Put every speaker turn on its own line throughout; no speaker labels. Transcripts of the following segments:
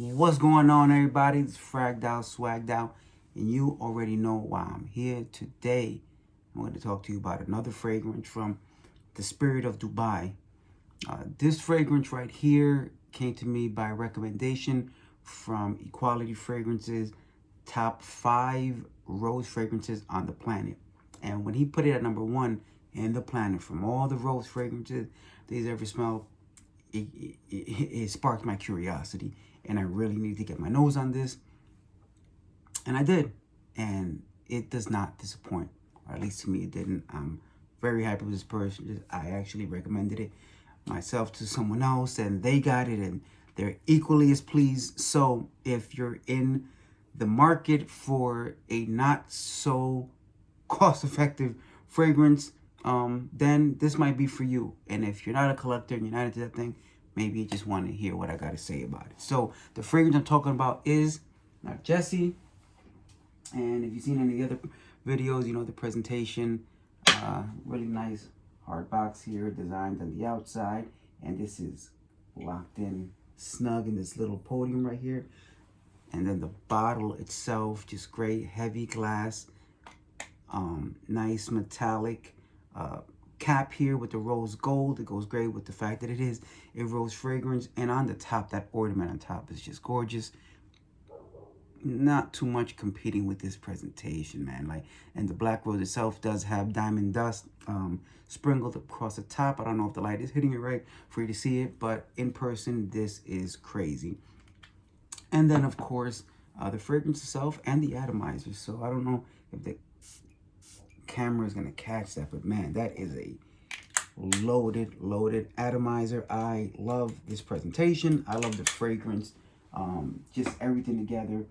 What's going on, everybody? It's fragged out, swagged out, and you already know why I'm here today. I'm going to talk to you about another fragrance from the spirit of Dubai. This fragrance right here came to me by recommendation from Equality Fragrances, top 5 rose fragrances on the planet. And when he put it at number 1 in the planet from all the rose fragrances that he's ever smelled, it sparked my curiosity, and I really need to get my nose on this, and I did, and it does not disappoint, or at least to me it didn't. I'm very happy with this person. I actually recommended it myself to someone else, and they got it, and they're equally as pleased. So if you're in the market for a not so cost-effective fragrance, then this might be for you. And if you're not a collector and you're not into that thing, maybe you just want to hear what I got to say about it. So the fragrance I'm talking about is Narjesi. And if you've seen any other videos, you know the presentation. Really nice hard box here, designed on the outside. And this is locked in snug in this little podium right here. And then the bottle itself, just great, heavy glass. Nice metallic cap here with the rose gold. It goes great with the fact that it is a rose fragrance, and on the top, that ornament on top is just gorgeous. Not too much competing with this presentation, man. And the black rose itself does have diamond dust sprinkled across the top. I don't know if the light is hitting it right for you to see it, but in person, this is crazy. And then, of course, the fragrance itself and the atomizer. So I don't know if the camera is gonna catch that, but man, that is a loaded atomizer. I love this presentation. I love the fragrance. Just everything together.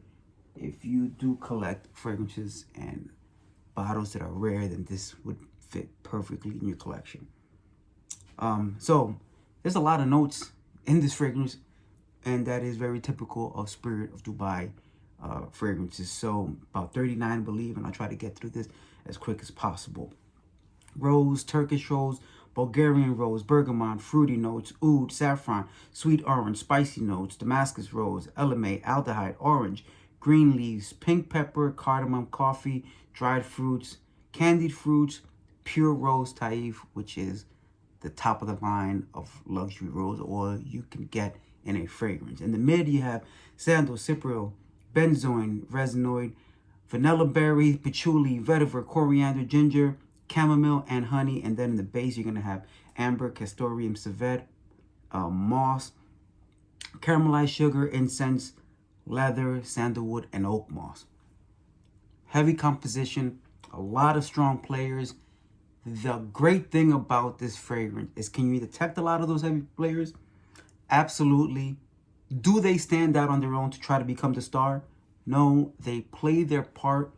If you do collect fragrances and bottles that are rare, then this would fit perfectly in your collection. So there's a lot of notes in this fragrance, and that is very typical of Spirit of Dubai fragrances. So about 39, I believe, and I'll try to get through this as quick as possible. Rose, Turkish Rose, Bulgarian Rose, Bergamot, fruity notes, oud, saffron, sweet orange, spicy notes, Damascus Rose, Elemi, Aldehyde, orange, green leaves, pink pepper, cardamom, coffee, dried fruits, candied fruits, pure Rose Taif, which is the top of the line of luxury rose oil you can get in a fragrance. In the mid, you have Sandal, Cypriol, Benzoin, Resinoid, vanilla berry, Patchouli, Vetiver, Coriander, ginger, Chamomille, and honey. And then in the base, you're going to have amber, Castoreum, Civetta, moss, caramelized sugar, incense, leather, sandalwood, and oak moss. Heavy composition, a lot of strong players. The great thing about this fragrance is, can you detect a lot of those heavy players? Absolutely. Do they stand out on their own to try to become the star? No, they play their part,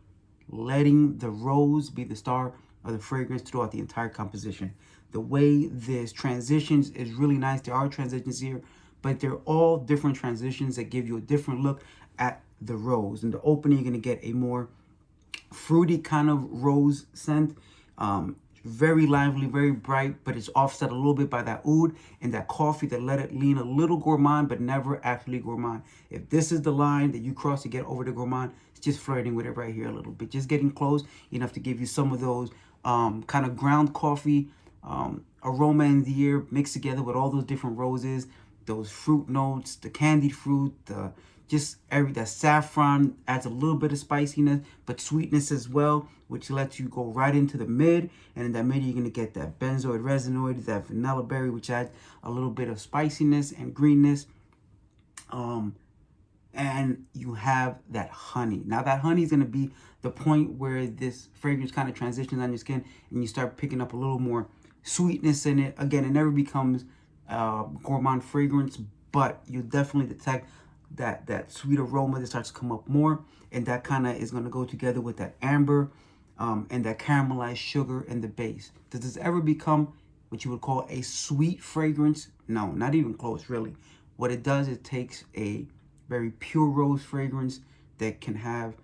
letting the rose be the star of the fragrance throughout the entire composition. The way this transitions is really nice. There are transitions here, but they're all different transitions that give you a different look at the rose. In the opening, you're going to get a more fruity kind of rose scent. Very lively, very bright, but it's offset a little bit by that oud and that coffee that let it lean a little gourmand, but never actually gourmand. If this is the line that you cross to get over the gourmand, it's just flirting with it right here a little bit. Just getting close enough to give you some of those kind of ground coffee aroma in the air, mixed together with all those different roses, those fruit notes, the candied fruit, that saffron adds a little bit of spiciness, but sweetness as well, which lets you go right into the mid. And in that mid, you're going to get that benzoid, resinoid, that vanilla berry, which adds a little bit of spiciness and greenness. And you have that honey. Now, that honey is going to be the point where this fragrance kind of transitions on your skin, and you start picking up a little more sweetness in it. Again, it never becomes gourmand fragrance, but you definitely detect that sweet aroma that starts to come up more, and that kind of is going to go together with that amber and that caramelized sugar in the base. Does this ever become what you would call a sweet fragrance? No, not even close, really. What it does, it takes a very pure rose fragrance that can have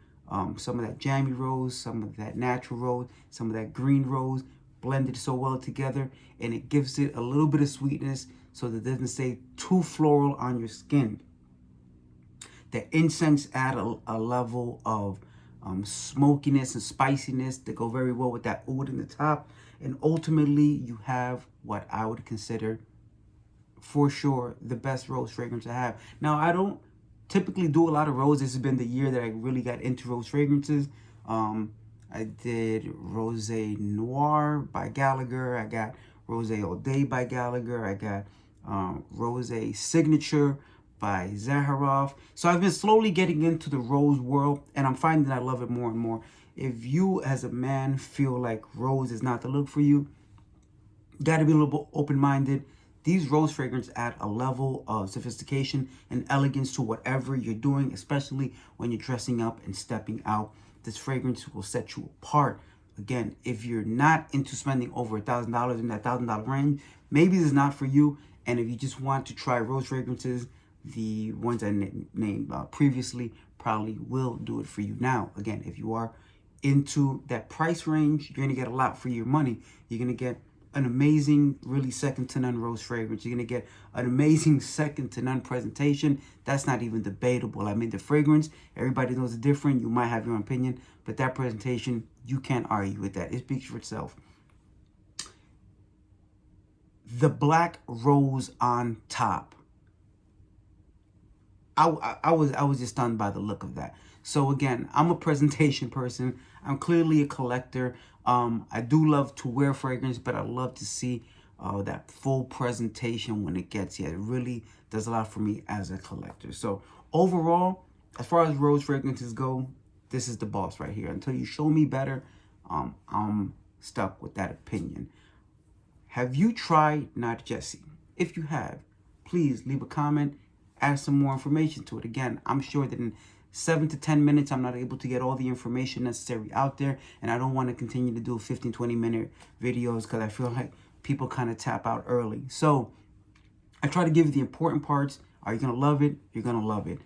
some of that jammy rose, some of that natural rose, some of that green rose blended so well together, and it gives it a little bit of sweetness so that it doesn't stay too floral on your skin. The incense add a level of smokiness and spiciness that go very well with that oud in the top. And ultimately, you have what I would consider, for sure, the best rose fragrance I have. Now, I don't typically do a lot of rose. This has been the year that I really got into rose fragrances. I did Rose Noir by Gallagher. I got Rose All Day by Gallagher. I got Rose Signature by Zaharoff. So I've been slowly getting into the rose world, and I'm finding I love it more and more. If you, as a man, feel like rose is not the look for you, got to be a little bit open-minded. These rose fragrances add a level of sophistication and elegance to whatever you're doing, especially when you're dressing up and stepping out. This fragrance will set you apart. Again, if you're not into spending over $1,000 in that $1,000 range, maybe this is not for you. And if you just want to try rose fragrances, the ones I named previously probably will do it for you. Now, again, if you are into that price range, you're going to get a lot for your money. You're going to get an amazing, really second to none rose fragrance. You're going to get an amazing second to none presentation. That's not even debatable. I mean, the fragrance, everybody knows it's different. You might have your own opinion, but that presentation, you can't argue with that. It speaks for itself. The black rose on top. I was just stunned by the look of that. So again, I'm a presentation person. I'm clearly a collector. I do love to wear fragrance, but I love to see that full presentation when it gets here. It really does a lot for me as a collector. So overall, as far as rose fragrances go, this is the boss right here. Until you show me better, I'm stuck with that opinion. Have you tried Narjesi? If you have, please leave a comment, add some more information to it. Again, I'm sure that in 7 to 10 minutes, I'm not able to get all the information necessary out there. And I don't want to continue to do 15, 20-minute videos because I feel like people kind of tap out early. So I try to give you the important parts. Are you going to love it? You're going to love it.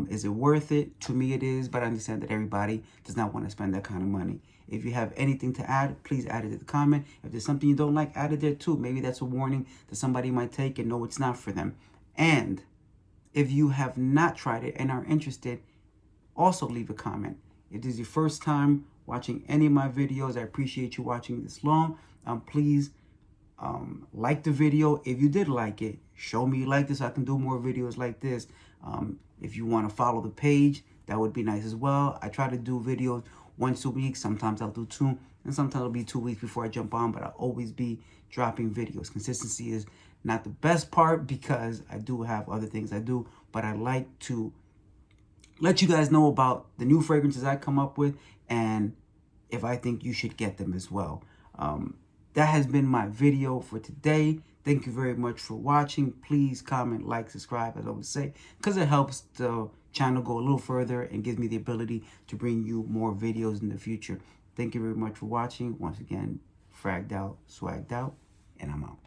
Is it worth it? To me, it is. But I understand that everybody does not want to spend that kind of money. If you have anything to add, please add it in the comment. If there's something you don't like, add it there too. Maybe that's a warning that somebody might take and know it's not for them. And if you have not tried it and are interested, also leave a comment. If this is your first time watching any of my videos, I appreciate you watching this long. Please like the video. If you did like it, show me you like this so I can do more videos like this. If you want to follow the page, that would be nice as well. I try to do videos once a week. Sometimes I'll do 2, and sometimes it'll be 2 weeks before I jump on, but I'll always be dropping videos. Consistency is not the best part because I do have other things I do, but I like to let you guys know about the new fragrances I come up with and if I think you should get them as well. That has been my video for today. Thank you very much for watching. Please comment, like, subscribe, as I always say, because it helps the channel go a little further and gives me the ability to bring you more videos in the future. Thank you very much for watching. Once again, fragged out, swagged out, and I'm out.